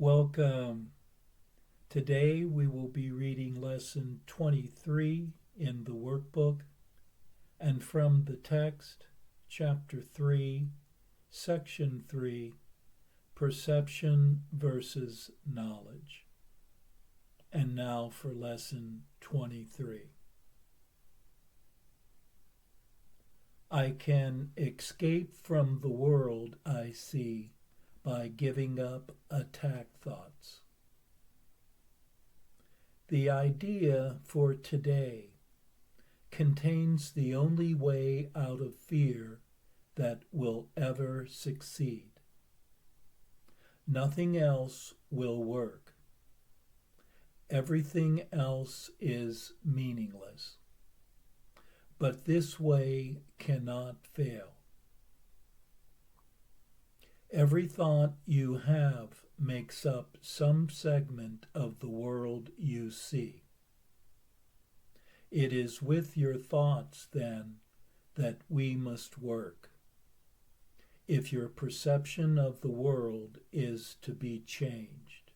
Welcome. Today we will be reading lesson 23 in the workbook and from the text, chapter 3, section 3, perception versus knowledge. And now for lesson 23. I can escape from the world I see by giving up attack thoughts. The idea for today contains the only way out of fear that will ever succeed. Nothing else will work. Everything else is meaningless. But this way cannot fail. Every thought you have makes up some segment of the world you see. It is with your thoughts, then, that we must work, if your perception of the world is to be changed.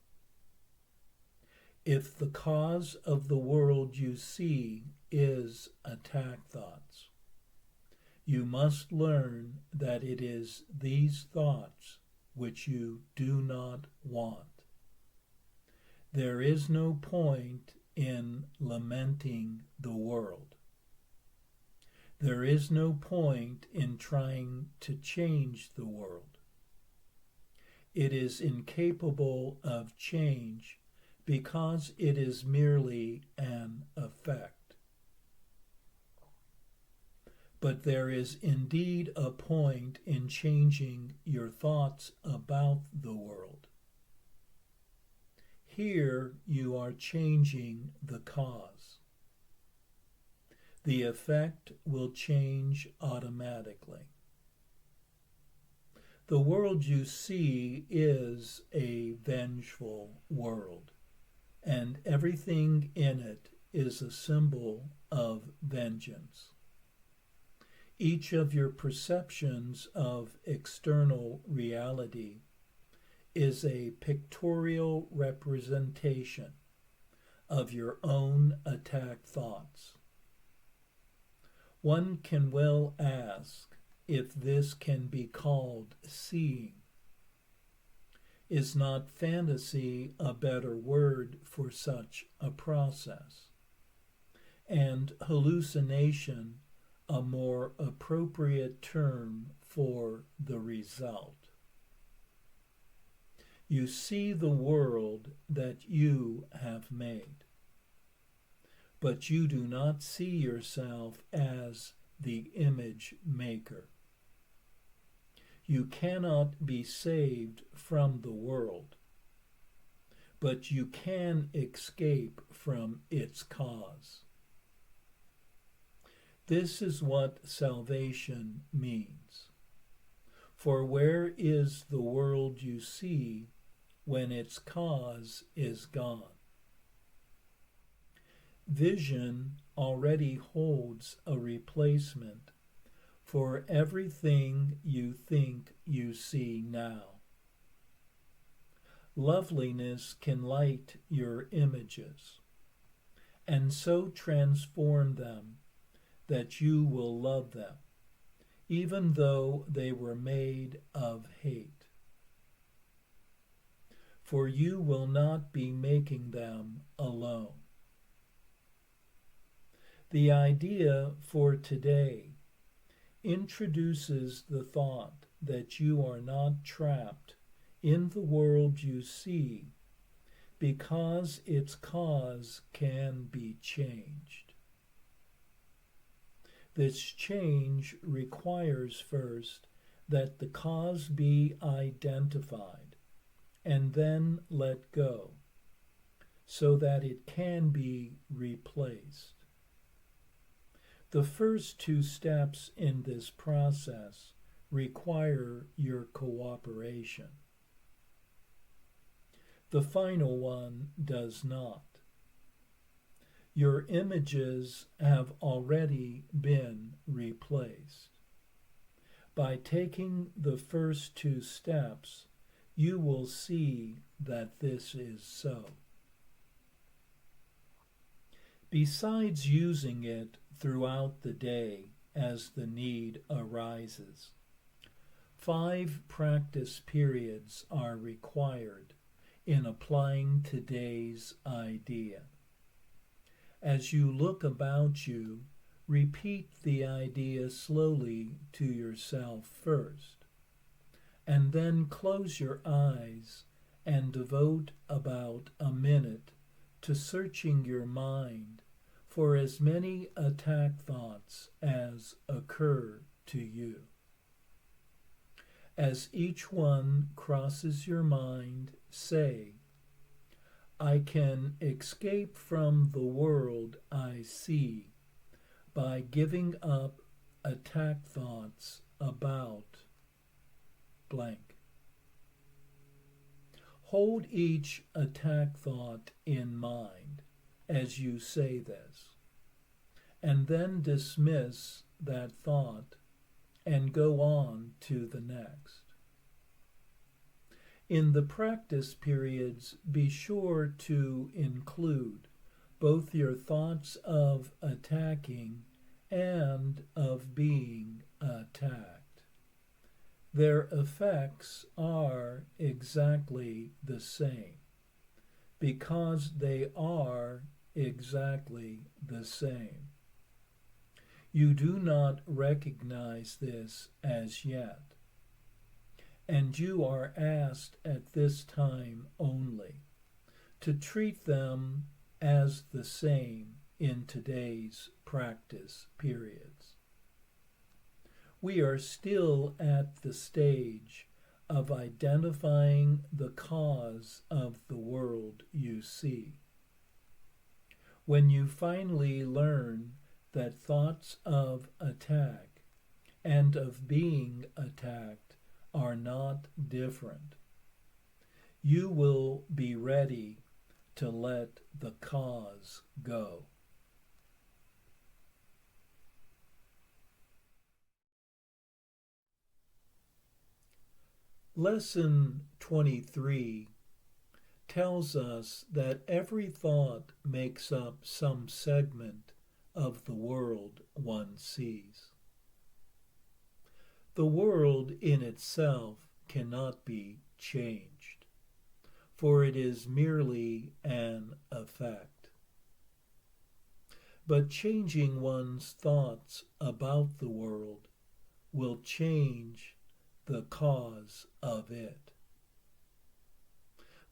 If the cause of the world you see is attack thoughts, you must learn that it is these thoughts which you do not want. There is no point in lamenting the world. There is no point in trying to change the world. It is incapable of change because it is merely an effect. But there is indeed a point in changing your thoughts about the world. Here you are changing the cause. The effect will change automatically. The world you see is a vengeful world, and everything in it is a symbol of vengeance. Each of your perceptions of external reality is a pictorial representation of your own attack thoughts. One can well ask if this can be called seeing. Is not fantasy a better word for such a process? And hallucination a more appropriate term for the result. You see the world that you have made, but you do not see yourself as the image maker. You cannot be saved from the world, but you can escape from its cause. This is what salvation means. For where is the world you see when its cause is gone? Vision already holds a replacement for everything you think you see now. Loveliness can light your images, and so transform them that you will love them, even though they were made of hate. For you will not be making them alone. The idea for today introduces the thought that you are not trapped in the world you see because its cause can be changed. This change requires first that the cause be identified and then let go, so that it can be replaced. The first two steps in this process require your cooperation. The final one does not. Your images have already been replaced. By taking the first two steps, you will see that this is so. Besides using it throughout the day as the need arises, 5 practice periods are required in applying today's idea. As you look about you, repeat the idea slowly to yourself first, and then close your eyes and devote about a minute to searching your mind for as many attack thoughts as occur to you. As each one crosses your mind, say, I can escape from the world I see by giving up attack thoughts about blank. Hold each attack thought in mind as you say this, and then dismiss that thought and go on to the next. In the practice periods, be sure to include both your thoughts of attacking and of being attacked. Their effects are exactly the same because they are exactly the same. You do not recognize this as yet, and you are asked at this time only to treat them as the same in today's practice periods. We are still at the stage of identifying the cause of the world you see. When you finally learn that thoughts of attack and of being attacked are not different, you will be ready to let the cause go. Lesson 23 tells us that every thought makes up some segment of the world one sees. The world in itself cannot be changed, for it is merely an effect. But changing one's thoughts about the world will change the cause of it.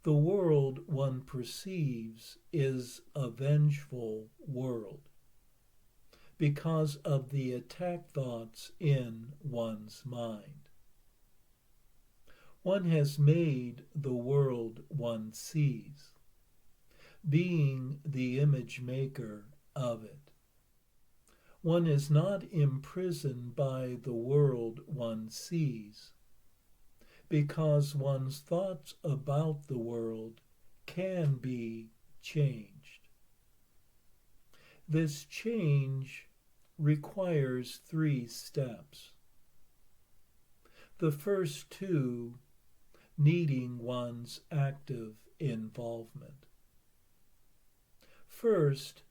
The world one perceives is a vengeful world because of the attack thoughts in one's mind. One has made the world one sees, being the image maker of it. One is not imprisoned by the world one sees, because one's thoughts about the world can be changed. This change requires 3 steps. The first 2 needing one's active involvement. First,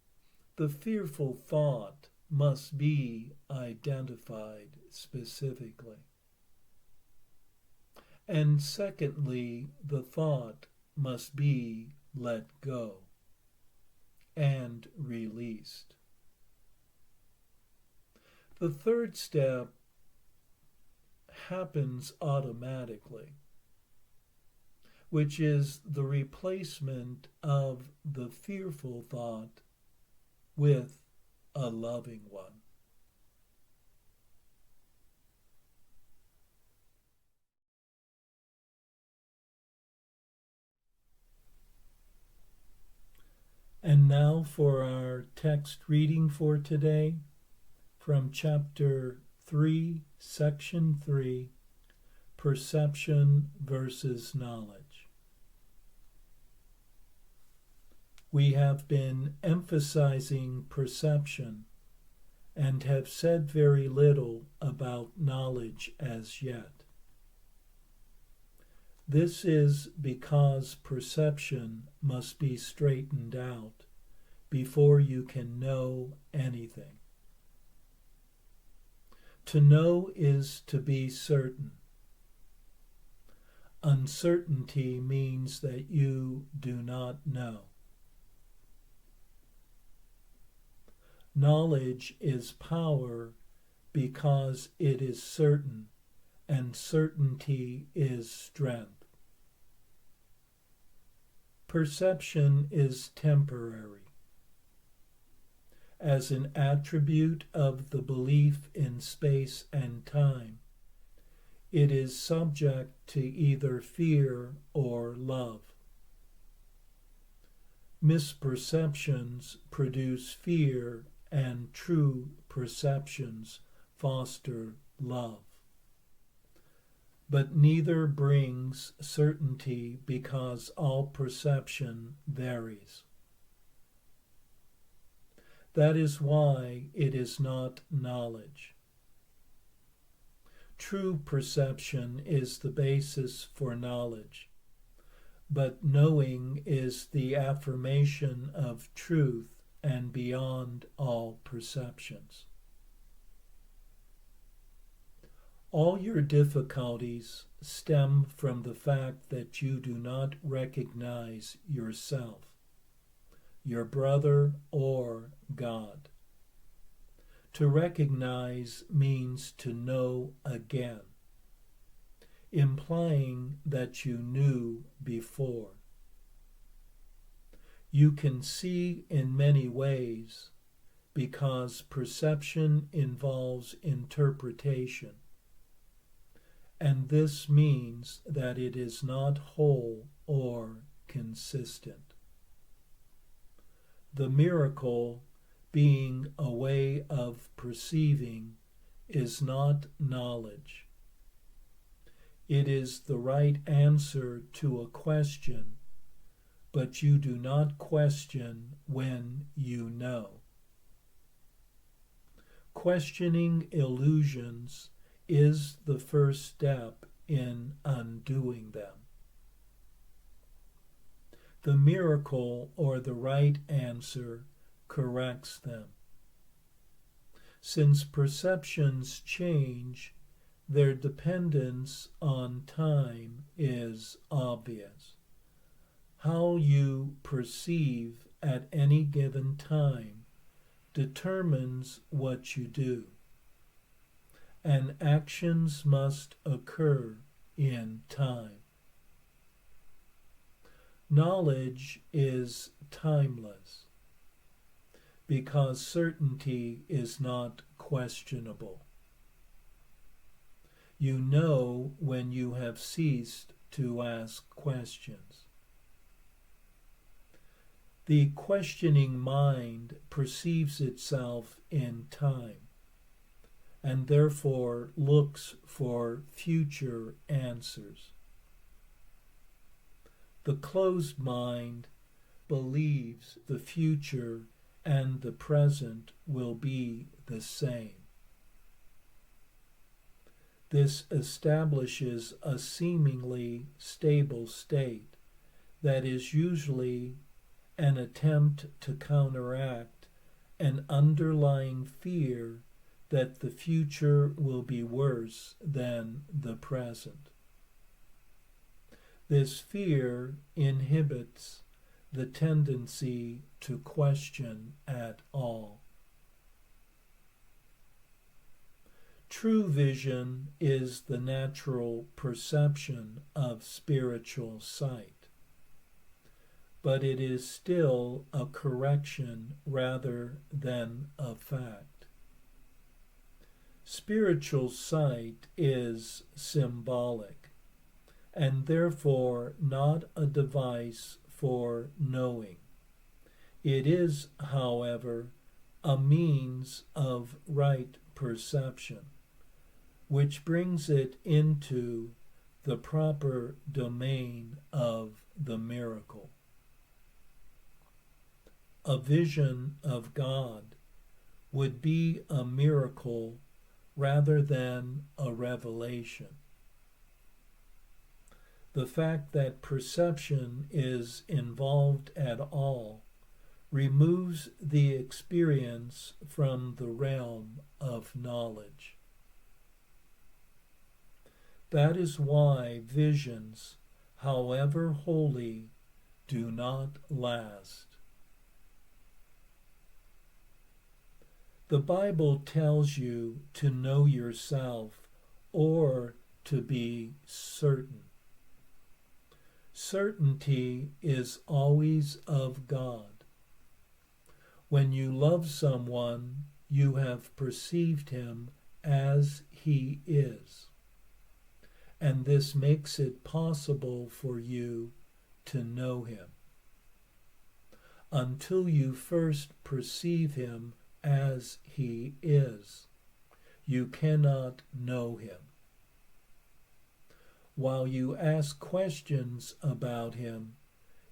the fearful thought must be identified specifically. And secondly, the thought must be let go and released. The third step happens automatically, which is the replacement of the fearful thought with a loving one. And now for our text reading for today from chapter 3, section 3, Perception versus Knowledge. We have been emphasizing perception and have said very little about knowledge as yet. This is because perception must be straightened out before you can know anything. To know is to be certain. Uncertainty means that you do not know. Knowledge is power because it is certain, and certainty is strength. Perception is temporary. As an attribute of the belief in space and time, it is subject to either fear or love. Misperceptions produce fear, and true perceptions foster love. But neither brings certainty because all perception varies. That is why it is not knowledge. True perception is the basis for knowledge, but knowing is the affirmation of truth and beyond all perceptions. All your difficulties stem from the fact that you do not recognize yourself, your brother, or God. To recognize means to know again, implying that you knew before. You can see in many ways because perception involves interpretation, and this means that it is not whole or consistent. The miracle, being a way of perceiving, is not knowledge. It is the right answer to a question, but you do not question when you know. Questioning illusions is the first step in undoing them. The miracle, or the right answer, corrects them. Since perceptions change, their dependence on time is obvious. How you perceive at any given time determines what you do, and actions must occur in time. Knowledge is timeless because certainty is not questionable. You know when you have ceased to ask questions. The questioning mind perceives itself in time and therefore looks for future answers. The closed mind believes the future and the present will be the same. This establishes a seemingly stable state that is usually an attempt to counteract an underlying fear that the future will be worse than the present. This fear inhibits the tendency to question at all. True vision is the natural perception of spiritual sight, but it is still a correction rather than a fact. Spiritual sight is symbolic, and therefore not a device for knowing. It is, however, a means of right perception, which brings it into the proper domain of the miracle. A vision of God would be a miracle rather than a revelation. The fact that perception is involved at all removes the experience from the realm of knowledge. That is why visions, however holy, do not last. The Bible tells you to know yourself or to be certain. Certainty is always of God. When you love someone, you have perceived him as he is, and this makes it possible for you to know him. Until you first perceive him as he is, you cannot know him. While you ask questions about him,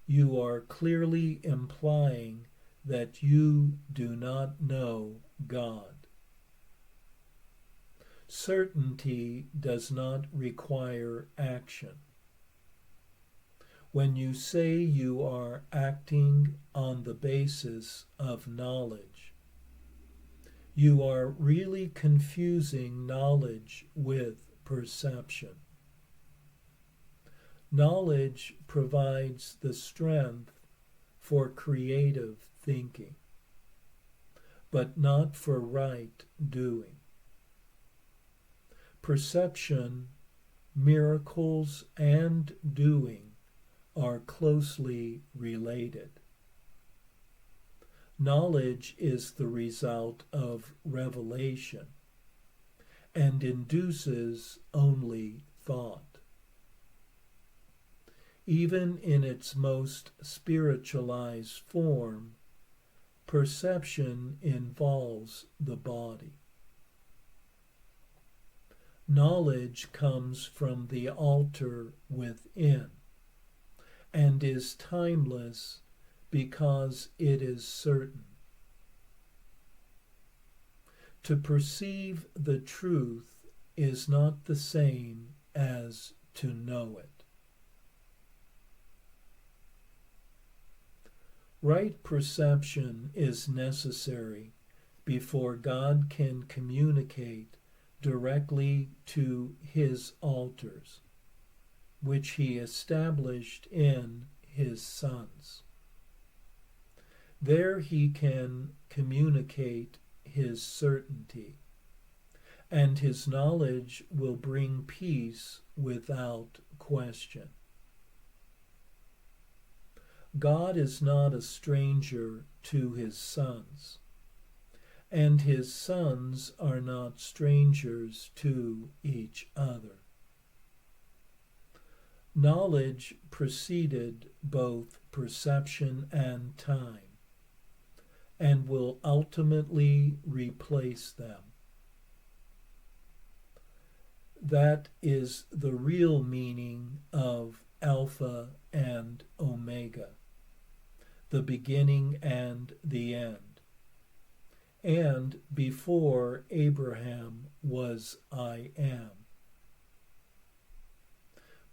you are clearly implying that you do not know God. Certainty does not require action. When you say you are acting on the basis of knowledge, you are really confusing knowledge with perception. Knowledge provides the strength for creative thinking, but not for right doing. Perception, miracles, and doing are closely related. Knowledge is the result of revelation and induces only thought. Even in its most spiritualized form, perception involves the body. Knowledge comes from the altar within and is timeless because it is certain. To perceive the truth is not the same as to know it. Right perception is necessary before God can communicate directly to his altars, which he established in his sons. There he can communicate his certainty, and his knowledge will bring peace without question. God is not a stranger to his sons, and his sons are not strangers to each other. Knowledge preceded both perception and time, and will ultimately replace them. That is the real meaning of Alpha and Omega, the beginning and the end. And before Abraham was I am.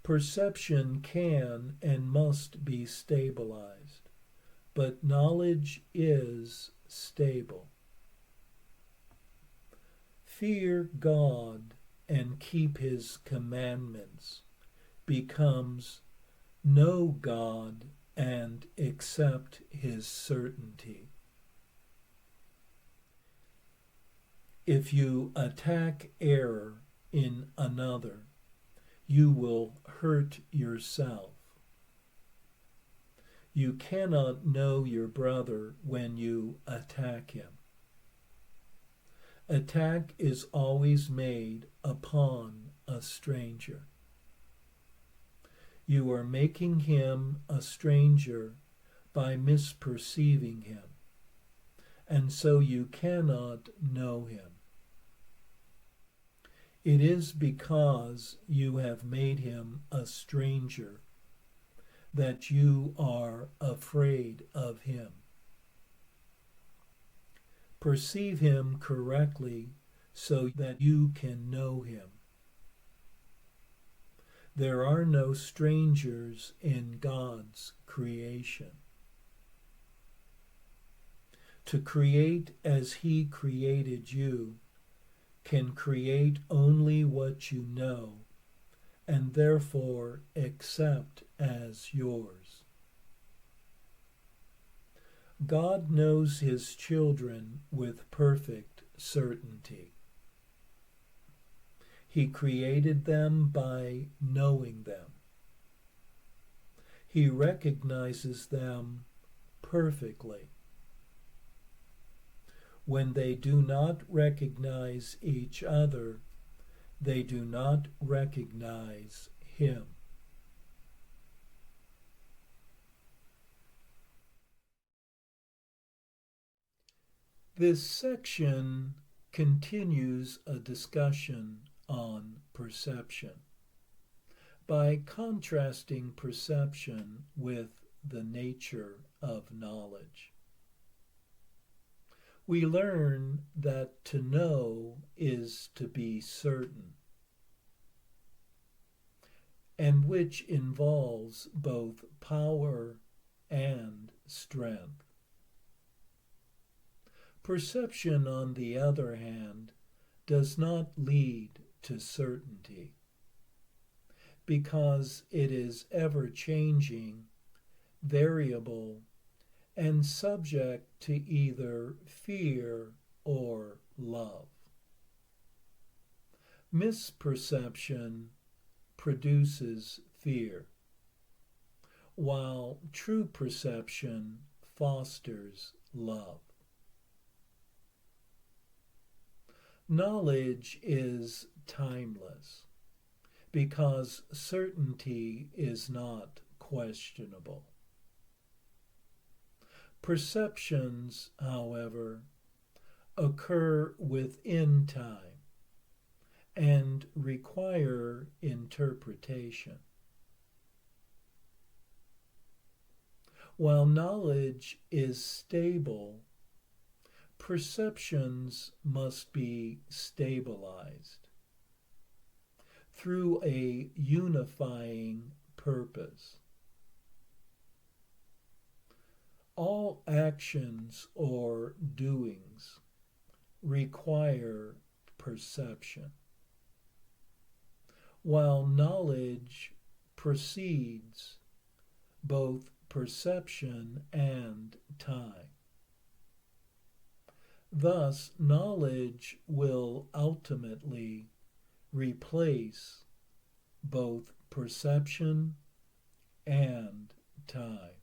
Perception can and must be stabilized, but knowledge is stable. Fear God and keep his commandments becomes know God and accept his certainty. If you attack error in another, you will hurt yourself. You cannot know your brother when you attack him. Attack is always made upon a stranger. You are making him a stranger by misperceiving him, and so you cannot know him. It is because you have made him a stranger that you are afraid of him. Perceive him correctly so that you can know him. There are no strangers in God's creation. To create as He created you can create only what you know and therefore accept as yours. God knows His children with perfect certainty. He created them by knowing them. He recognizes them perfectly. When they do not recognize each other, they do not recognize Him. This section continues a discussion on perception by contrasting perception with the nature of knowledge. We learn that to know is to be certain, and which involves both power and strength. Perception, on the other hand, does not lead to certainty, because it is ever-changing, variable, and subject to either fear or love. Misperception produces fear, while true perception fosters love. Knowledge is timeless, because certainty is not questionable. Perceptions, however, occur within time and require interpretation. While knowledge is stable, perceptions must be stabilized through a unifying purpose. All actions or doings require perception, while knowledge precedes both perception and time. Thus, knowledge will ultimately replace both perception and time.